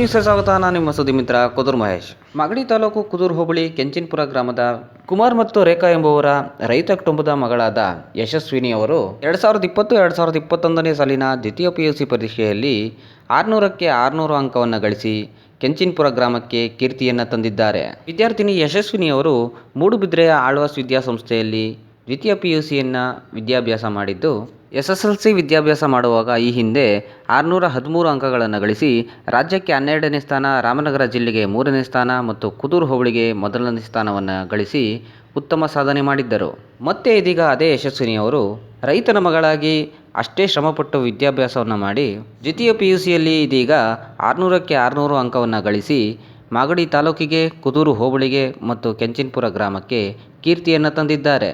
ನ್ಯೂಸ್ಗೆ ಸ್ವಾಗತ. ನಾನು ನಿಮ್ಮ ಸುದ್ದಿ ಮಿತ್ರ ಕುದೂರ್ ಮಹೇಶ್. ಮಾಗಡಿ ತಾಲೂಕು ಕುದೂರು ಹೋಬಳಿ ಕೆಂಚಿನಪುರ ಗ್ರಾಮದ ಕುಮಾರ್ ಮತ್ತು ರೇಖಾ ಎಂಬುವರ ರೈತ ಕುಟುಂಬದ ಮಗಳಾದ ಯಶಸ್ವಿನಿ ಅವರು 2020-2021ನೇ ಸಾಲಿನ ದ್ವಿತೀಯ PUC ಪರೀಕ್ಷೆಯಲ್ಲಿ 600ಕ್ಕೆ 600 ಅಂಕವನ್ನು ಗಳಿಸಿ ಕೆಂಚಿನಪುರ ಗ್ರಾಮಕ್ಕೆ ಕೀರ್ತಿಯನ್ನು ತಂದಿದ್ದಾರೆ. ವಿದ್ಯಾರ್ಥಿನಿ ಯಶಸ್ವಿನಿ ಅವರು ಮೂಡುಬಿದ್ರೆಯ ಆಳ್ವಾಸ್ ವಿದ್ಯಾಸಂಸ್ಥೆಯಲ್ಲಿ ದ್ವಿತೀಯ PUCಯನ್ನು ವಿದ್ಯಾಭ್ಯಾಸ ಮಾಡಿದ್ದು, SSLC ವಿದ್ಯಾಭ್ಯಾಸ ಮಾಡುವಾಗ ಈ ಹಿಂದೆ 613 ಅಂಕಗಳನ್ನು ಗಳಿಸಿ ರಾಜ್ಯಕ್ಕೆ 12ನೇ ಸ್ಥಾನ, ರಾಮನಗರ ಜಿಲ್ಲೆಗೆ 3ನೇ ಸ್ಥಾನ ಮತ್ತು ಕುದೂರು ಹೋಬಳಿಗೆ 1ನೇ ಸ್ಥಾನವನ್ನು ಗಳಿಸಿ ಉತ್ತಮ ಸಾಧನೆ ಮಾಡಿದ್ದರು. ಮತ್ತೆ ಇದೀಗ ಅದೇ ಯಶಸ್ವಿನಿ ಅವರು ರೈತನ ಮಗಳಾಗಿ ಅಷ್ಟೇ ಶ್ರಮಪಟ್ಟು ವಿದ್ಯಾಭ್ಯಾಸವನ್ನು ಮಾಡಿ ದ್ವಿತೀಯ PUCಯಲ್ಲಿ ಇದೀಗ 600ಕ್ಕೆ 600 ಅಂಕವನ್ನು ಗಳಿಸಿ ಮಾಗಡಿ ತಾಲೂಕಿಗೆ, ಕುದೂರು ಹೋಬಳಿಗೆ ಮತ್ತು ಕೆಂಚಿನಪುರ ಗ್ರಾಮಕ್ಕೆ ಕೀರ್ತಿಯನ್ನು ತಂದಿದ್ದಾರೆ.